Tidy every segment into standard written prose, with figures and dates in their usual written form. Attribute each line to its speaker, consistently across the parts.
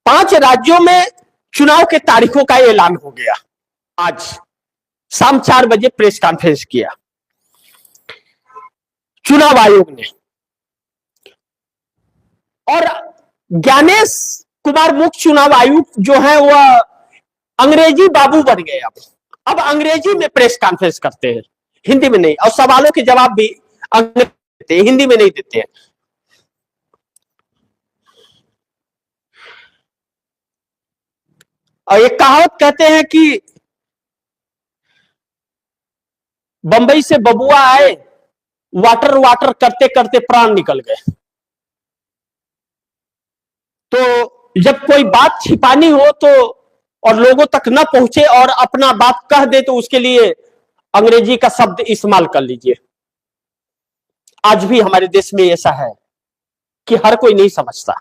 Speaker 1: 5 राज्यों में चुनाव के तारीखों का ऐलान हो गया। आज शाम 4 बजे प्रेस कॉन्फ्रेंस किया चुनाव आयोग ने, और ज्ञानेश कुमार मुख्य चुनाव आयुक्त जो है वह अंग्रेजी बाबू बन गए। अब अंग्रेजी में प्रेस कॉन्फ्रेंस करते हैं, हिंदी में नहीं, और सवालों के जवाब भी अंग्रेजी देते हैं, हिंदी में नहीं देते हैं। और एक कहावत कहते हैं कि बंबई से बबुआ आए, वाटर वाटर करते करते प्राण निकल गए। तो जब कोई बात छिपानी हो तो और लोगों तक न पहुंचे और अपना बात कह दे तो उसके लिए अंग्रेजी का शब्द इस्तेमाल कर लीजिए। आज भी हमारे देश में ऐसा है कि हर कोई नहीं समझता,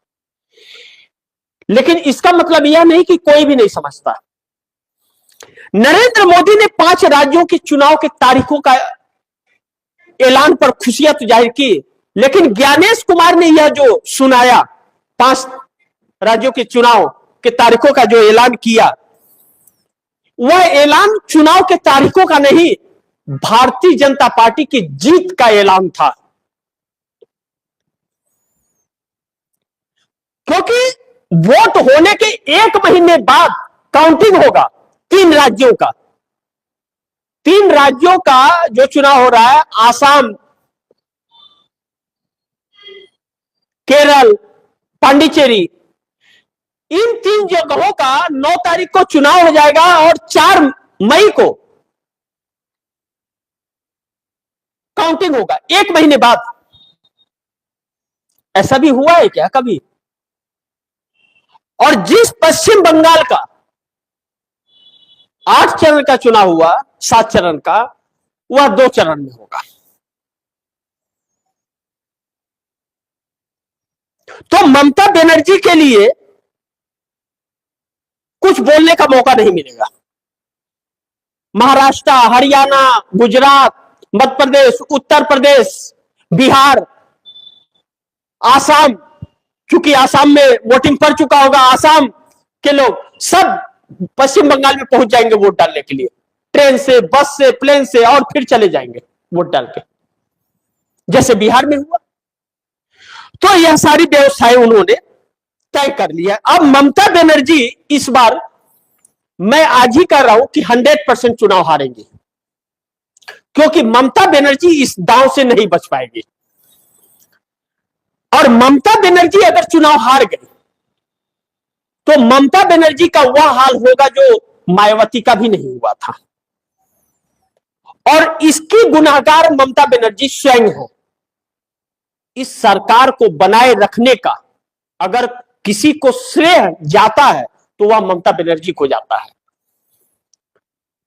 Speaker 1: लेकिन इसका मतलब यह नहीं कि कोई भी नहीं समझता। नरेंद्र मोदी ने 5 राज्यों के चुनाव के तारीखों का ऐलान पर खुशियां तो जाहिर की, लेकिन ज्ञानेश कुमार ने यह जो सुनाया, 5 राज्यों के चुनाव के तारीखों का जो ऐलान किया, वह ऐलान चुनाव के तारीखों का नहीं, भारतीय जनता पार्टी की जीत का ऐलान था। क्योंकि वोट होने के 1 महीने बाद काउंटिंग होगा 3 राज्यों का। 3 राज्यों का जो चुनाव हो रहा है, आसाम, केरल, पांडिचेरी, इन 3 जगहों का 9 तारीख को चुनाव हो जाएगा और 4 मई को काउंटिंग होगा, 1 महीने बाद। ऐसा भी हुआ है क्या कभी? और जिस पश्चिम बंगाल का 8 चरण का चुनाव हुआ, 7 चरण का, वह 2 चरण में होगा। तो ममता बनर्जी के लिए कुछ बोलने का मौका नहीं मिलेगा। महाराष्ट्र, हरियाणा, गुजरात, मध्य प्रदेश, उत्तर प्रदेश, बिहार, आसाम, क्योंकि आसाम में वोटिंग पड़ चुका होगा, आसाम के लोग सब पश्चिम बंगाल में पहुंच जाएंगे वोट डालने के लिए, ट्रेन से, बस से, प्लेन से, और फिर चले जाएंगे वोट डाल के, जैसे बिहार में हुआ। तो यह सारी व्यवस्थाएं उन्होंने तय कर लिया। अब ममता बनर्जी इस बार, मैं आज ही कह रहा हूं कि 100% चुनाव हारेंगे, क्योंकि ममता बनर्जी इस दांव से नहीं बच पाएगी। और ममता बनर्जी अगर चुनाव हार गई तो ममता बनर्जी का वह हाल होगा जो मायावती का भी नहीं हुआ था, और इसकी गुनाहगार ममता बनर्जी स्वयं है। इस सरकार को बनाए रखने का अगर किसी को श्रेय जाता है तो वह ममता बनर्जी को जाता है,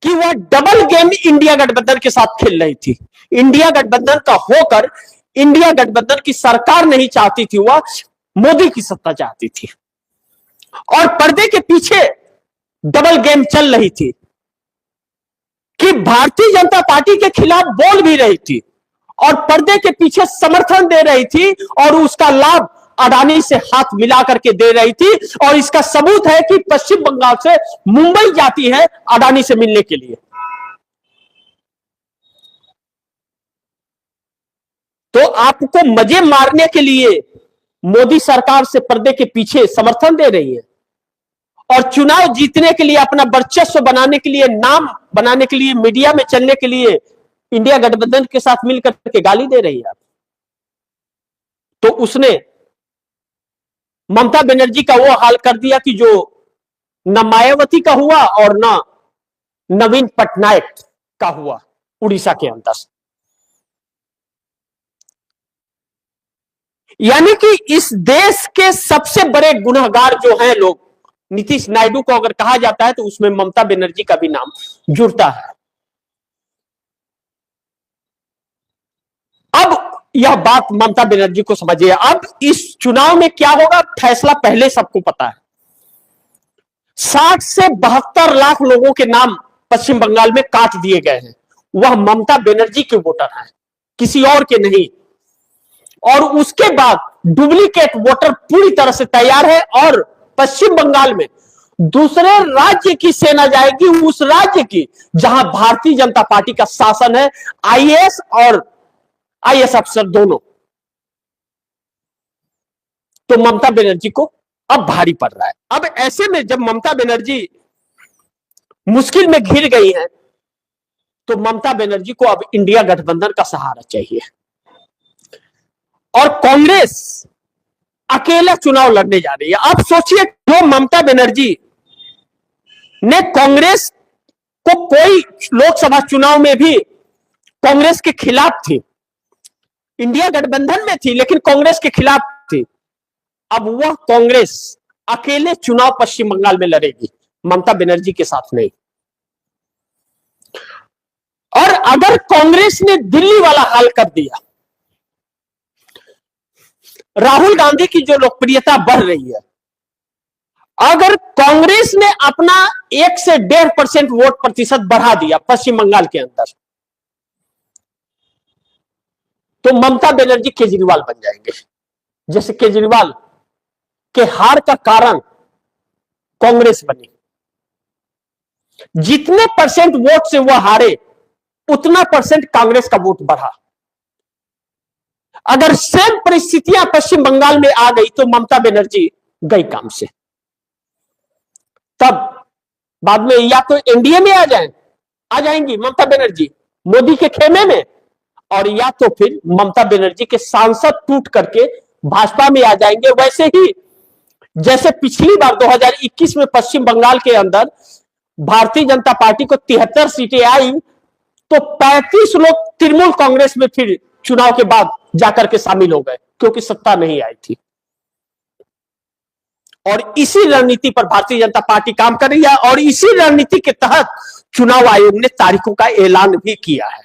Speaker 1: कि वह डबल गेम इंडिया गठबंधन के साथ खेल रही थी। इंडिया गठबंधन का होकर इंडिया गठबंधन की सरकार नहीं चाहती थी, वह मोदी की सत्ता चाहती थी, और पर्दे के पीछे डबल गेम चल रही थी कि भारतीय जनता पार्टी के खिलाफ बोल भी रही थी और पर्दे के पीछे समर्थन दे रही थी, और उसका लाभ अडानी से हाथ मिला करके दे रही थी। और इसका सबूत है कि पश्चिम बंगाल से मुंबई जाती है अडानी से मिलने के लिए। तो आपको मजे मारने के लिए मोदी सरकार से पर्दे के पीछे समर्थन दे रही है, और चुनाव जीतने के लिए, अपना वर्चस्व बनाने के लिए, नाम बनाने के लिए, मीडिया में चलने के लिए इंडिया गठबंधन के साथ मिलकर के गाली दे रही है। तो उसने ममता बनर्जी का वो हाल कर दिया कि जो न मायावती का हुआ और न नवीन पटनायक का हुआ उड़ीसा के अंदर। यानी कि इस देश के सबसे बड़े गुनहगार जो हैं लोग, नीतीश नायडू को अगर कहा जाता है तो उसमें ममता बनर्जी का भी नाम जुड़ता है। अब यह बात ममता बनर्जी को समझिए। अब इस चुनाव में क्या होगा, फैसला पहले सबको पता है। 60 से 72 लाख लोगों के नाम पश्चिम बंगाल में काट दिए गए हैं, वह ममता बनर्जी के वोटर हैं, किसी और के नहीं। और उसके बाद डुप्लीकेट वोटर पूरी तरह से तैयार है, और पश्चिम बंगाल में दूसरे राज्य की सेना जाएगी, उस राज्य की जहां भारतीय जनता पार्टी का शासन है, आईएएस और आईएएस अफसर दोनों। तो ममता बनर्जी को अब भारी पड़ रहा है। अब ऐसे में जब ममता बनर्जी मुश्किल में घिर गई है, तो ममता बनर्जी को अब इंडिया गठबंधन का सहारा चाहिए और कांग्रेस अकेला चुनाव लड़ने जा रही है। अब सोचिए, जो ममता बनर्जी ने कांग्रेस को कोई लोकसभा चुनाव में भी कांग्रेस के खिलाफ थी, इंडिया गठबंधन में थी लेकिन कांग्रेस के खिलाफ थी, अब वह कांग्रेस अकेले चुनाव पश्चिम बंगाल में लड़ेगी, ममता बनर्जी के साथ नहीं। और अगर कांग्रेस ने दिल्ली वाला हाल कर दिया, राहुल गांधी की जो लोकप्रियता बढ़ रही है, अगर कांग्रेस ने अपना 1 से 1.5% वोट प्रतिशत बढ़ा दिया पश्चिम बंगाल के अंदर, तो ममता बनर्जी केजरीवाल बन जाएंगे। जैसे केजरीवाल के हार का कारण कांग्रेस बनी, जितने परसेंट वोट से वह हारे उतना परसेंट कांग्रेस का वोट बढ़ा। अगर सेम परिस्थितियां पश्चिम बंगाल में आ गई तो ममता बनर्जी गई काम से। तब बाद में या तो एनडीए में आ जाएंगी ममता बनर्जी मोदी के खेमे में, और या तो फिर ममता बनर्जी के सांसद टूट करके भाजपा में आ जाएंगे। वैसे ही जैसे पिछली बार 2021 में पश्चिम बंगाल के अंदर भारतीय जनता पार्टी को 73 सीटें आई, तो 35 लोग तृणमूल कांग्रेस में फिर चुनाव के बाद जाकर के शामिल हो गए, क्योंकि सत्ता नहीं आई थी। और इसी रणनीति पर भारतीय जनता पार्टी काम कर रही है और इसी रणनीति के तहत चुनाव आयोग ने तारीखों का ऐलान भी किया है।